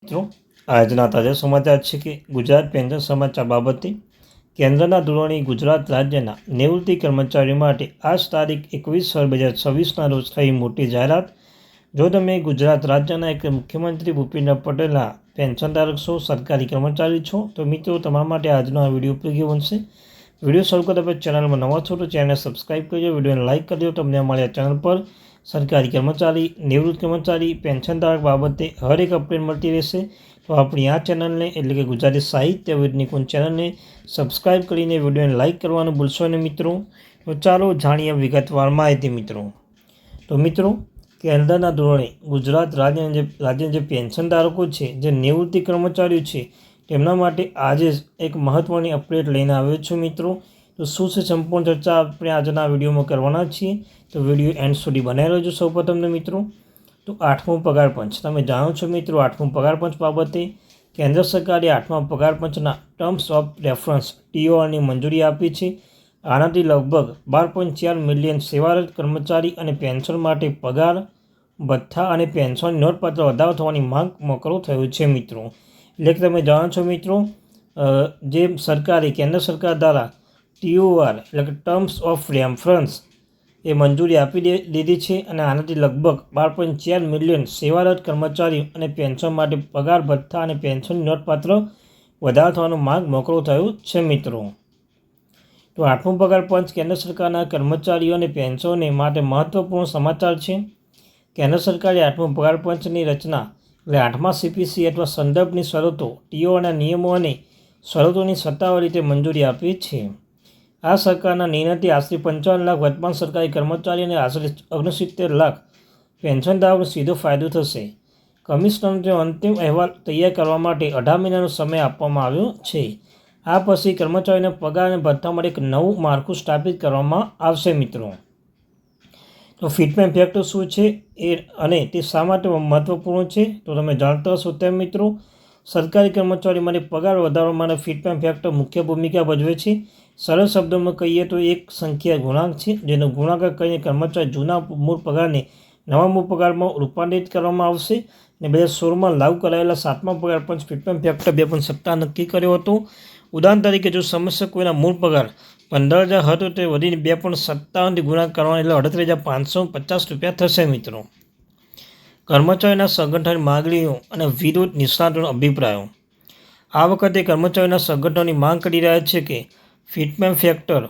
મિત્રો આજના તાજા સમાચાર છે કે ગુજરાત પેન્શન સમાચાર બાબતે કેન્દ્રના ધોરણે ગુજરાત રાજ્યના નિવૃત્તિ કર્મચારીઓ માટે આજ તારીખ 21/2026ના રોજ થઈ મોટી જાહેરાત। જો તમે ગુજરાત રાજ્યના એક મુખ્યમંત્રી ભૂપેન્દ્ર પટેલના પેન્શનધારક છો, સરકારી કર્મચારી છો, તો મિત્રો તમારા માટે આજનો આ વિડીયો ઉપયોગી બનશે। વિડીયો શરૂ કરતા પહેલાં ચેનલમાં નવા છો તો ચેનલને સબસ્ક્રાઈબ કરજો, વિડીયોને લાઇક કરજો। તમને અમારી આ ચેનલ પર સરકારી કર્મચારી, નિવૃત્ત કર્મચારી, પેન્શનધારક બાબતે હર એક અપડેટ મળતી રહેશે। તો આપણી આ ચેનલને એટલે કે ગુજરાતી સાહિત્ય વિદ નિકુંજ ચેનલને સબસ્ક્રાઈબ કરીને વિડીયોને લાઇક કરવાનું ભૂલશો નહીં મિત્રો। તો ચાલો જાણીએ વિગતવાર માહિતી મિત્રો। તો મિત્રો કેન્દ્રના ધોરણે ગુજરાત રાજ્યના જે પેન્શનધારકો છે, જે નિવૃત્તિ કર્મચારીઓ છે, તેમના માટે આજે એક મહત્ત્વની અપડેટ લઈને આવ્યો છું મિત્રો। તો શું છે સંપૂર્ણ ચર્ચા આપણે આજના વિડીયોમાં કરવાના છીએ, તો વિડીયો એન્ડ સુધી બનાવી રહેજો। સૌપ્રથમ મિત્રો તો 8મો પગાર પંચ, તમે જાણો છો મિત્રો 8મો પગાર પંચ બાબતે કેન્દ્ર સરકારે 8મા પગાર પંચના ટર્મ્સ ઓફ રેફરન્સ TORની મંજૂરી આપી છે। આનાથી લગભગ 12.4 મિલિયન સેવારત કર્મચારી અને પેન્શન માટે પગાર ભથ્થા અને પેન્શનની નોંધપાત્ર વધારો થવાની માંગ મોકળો થયો છે મિત્રો। એટલે કે તમે જાણો છો મિત્રો જે સરકારે કેન્દ્ર સરકાર દ્વારા TOR એટલે કે ટર્મ્સ ઓફ રેફરન્સ એ મંજૂરી આપી દીધી છે અને આનાથી લગભગ 12.4 મિલિયન સેવારત કર્મચારી અને પેન્શન માટે પગાર ભથ્થા અને પેન્શનની નોંધપાત્ર વધારો થવાનો માંગ મોકળો થયો છે મિત્રો। તો 8મો પગાર પંચ કેન્દ્ર સરકારના કર્મચારીઓ અને પેન્શનને માટે મહત્વપૂર્ણ સમાચાર છે। કેન્દ્ર સરકારે 8મો પગાર પંચની રચના એટલે 8મા CPC અથવા સંદર્ભની શરતો TORના નિયમો અને શરતોની સત્તાવાર રીતે મંજૂરી આપી છે। આ સરકારના નિર્ણયથી આશરે 55 લાખ વર્તમાન સરકારી કર્મચારી અને આશરે 69 લાખ પેન્શનધારકોને સીધો ફાયદો થશે। કમિશનરનો અંતિમ અહેવાલ તૈયાર કરવા માટે 18 મહિનાનો સમય આપવામાં આવ્યો છે। આ પછી કર્મચારીઓના પગાર અને ભથ્થા માટે એક નવું માળખું સ્થાપિત કરવામાં આવશે મિત્રો। તો ફિટમેન્ટ ફેક્ટર શું છે અને તે શા માટે મહત્વપૂર્ણ છે, તો તમે જાણતા હશો તેમ મિત્રો સરકારી કર્મચારીઓ માટે પગાર વધારવા માટે ફિટમેન્ટ ફેક્ટર મુખ્ય ભૂમિકા ભજવે છે। સરળ શબ્દોમાં કહીએ તો એક સંખ્યા ગુણાંક છે, જેનો ગુણાકાર કરીને કર્મચારી જૂના મૂળ પગારને નવા મૂળ પગારમાં રૂપાંતરિત કરવામાં આવશે। અને 2016માં લાગુ કરાયેલા 7મા પગાર પંચ ફિટમેન્ટ ફેક્ટર 2.7 નક્કી કર્યો હતો। ઉદાહરણ તરીકે જો સમસ્યા કોઈના મૂળ પગાર 15,000 હતો તે વધીને 2.57થી ગુણાકાર કરવાનો એટલે 38,550 રૂપિયા થશે મિત્રો। કર્મચારીઓના સંગઠનની માગણીઓ અને વિરોધ નિષ્ણાતોના અભિપ્રાયો। આ વખતે કર્મચારીઓના સંગઠનોની માંગ કરી રહ્યા છે કે ફિટમેન્ટ ફેક્ટર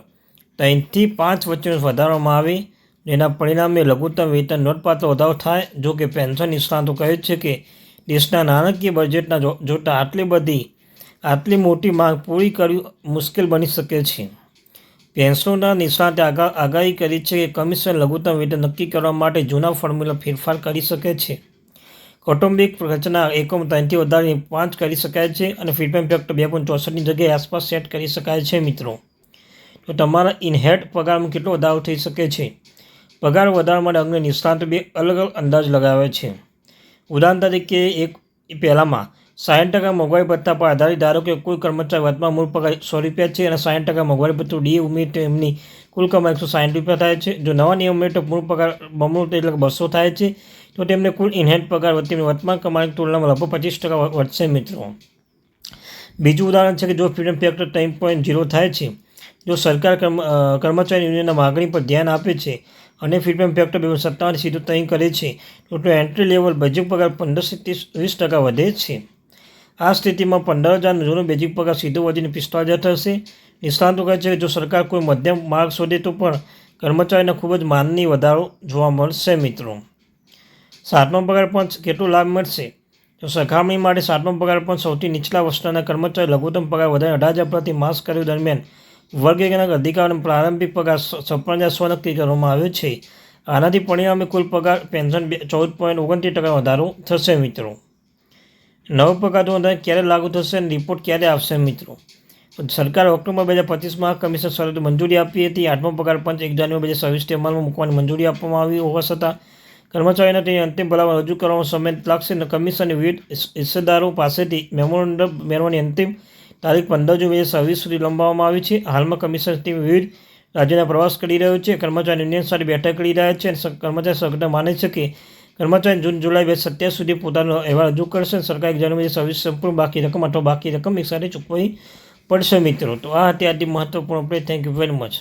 3 થી 5 વચ્ચે વધારવામાં આવે, જેના પરિણામે લઘુત્તમ વેતન નોંધપાત્ર વધારો થાય। જો કે પેન્શન નિષ્ણાતો કહે છે કે દેશના નાણાકીય બજેટના જોતા આટલી મોટી માંગ પૂરી કરવી મુશ્કેલ બની શકે છે। પેન્શનના નિષ્ણાતે આગાહી કરી છે કે કમિશન લઘુત્તમ વેતન નક્કી કરવા માટે જૂના ફોર્મ્યુલા ફેરફાર કરી શકે છે। કૌટુંબિક ખર્ચના એકમ 3થી વધારીને 5 કરી શકાય છે અને ફિટમેન્ટ ફેક્ટર 2.64ની જગ્યાએ આસપાસ સેટ કરી શકાય છે મિત્રો। તો તમારા ઇનહેડ પગારમાં કેટલો વધારો થઈ શકે છે? પગાર વધારવા માટે અંગે નિષ્ણાતો 2 અલગ અંદાજ લગાવે છે। ઉદાહરણ તરીકે એક પહેલામાં 60% મોંઘવારી ભથ્થા પર આધારિત, ધારો કે કોઈ કર્મચારી વર્તમાન મૂળ પગાર 100 રૂપિયા છે અને 60% મોંઘવારી ભથ્થું DA ઉમેરી તો એમની કુલ કમાઈ 160 રૂપિયા થાય છે। જો નવા નિયમ ઉમેરે તો મૂળ પગાર બમણો એટલે 200 થાય છે, તો તેમને કુલ ઇનહેડ પગાર તેમની વર્તમાન કમાણીની તુલનામાં લગભગ 25% વધશે મિત્રો। બીજું ઉદાહરણ છે કે જો ફિટમેન્ટ ફેક્ટર 3.0 થાય છે, જો સરકાર કર્મચારી યુનિયનના માગણી પર ધ્યાન આપે છે અને ફિટમેન્ટ ફેક્ટર 2.57 સીધું તય કરે છે, તો એન્ટ્રી લેવલ બેઝિક પગાર 15થી 20% વધે છે। આ સ્થિતિમાં 15,000નો જૂનો બેઝિક પગાર સીધો વધીને 45,000 થશે। નિષ્ણાતો કહે છે કે જો સરકાર કોઈ મધ્યમ માર્ગ શોધે તો પણ કર્મચારીના ખૂબ જ માનની વધારો જોવા મળશે મિત્રો। 7મા પગાર પંચ કેટલો લાભ મળશે? તો સરખામણી માટે 7મા પગાર પંચ સૌથી નીચલા સ્તરના કર્મચારી લઘુત્તમ પગાર વધારીને 18,000 પ્રતિ માસ કર્યો દરમિયાન વર્ગ એકના અધિકારીઓનો પ્રારંભિક પગાર 56,100 નક્કી કરવામાં આવ્યો છે। આનાથી પરિણામે કુલ પગાર પેન્શન 14.29% વધારો થશે મિત્રો। નવો પગાર ધોરણ ક્યારે લાગુ થશે અને રિપોર્ટ ક્યારે આવશે મિત્રો? સરકારે ઓક્ટોબર 2025માં કમિશન શરતો મંજૂરી આપી હતી। 8મો પગાર પંચ 1 જાન્યુઆરી 2026થી અમલમાં મૂકવાની મંજૂરી આપવામાં આવી હોવા છતાં કર્મચારીઓને તેની અંતિમ ભલામણ રજૂ કરવામાં સમય લાગશે અને કમિશનની વિવિધ હિસ્સેદારો પાસેથી મેમોરેન્ડમ મેળવવાની અંતિમ તારીખ 15 જૂન 2026 સુધી લંબાવવામાં આવી છે। હાલમાં કમિશનર ટીમ વિવિધ રાજ્યોના પ્રવાસ કરી રહ્યો છે, કર્મચારી યુનિયન સાથે બેઠક કરી રહ્યા છે અને કર્મચારી સંગઠન માને છે કે કર્મચારી જૂન જુલાઈ 2027 સુધી પોતાનો અહેવાલ રજૂ કરશે. સરકારે જણાવ્યું સર્વિસ સંપૂર્ણ બાકી રકમ અથવા બાકી રકમ એકસાથે ચૂકવવી પડશે મિત્રો. તો આ હતી આજની મહત્વપૂર્ણ update. Thank you very much.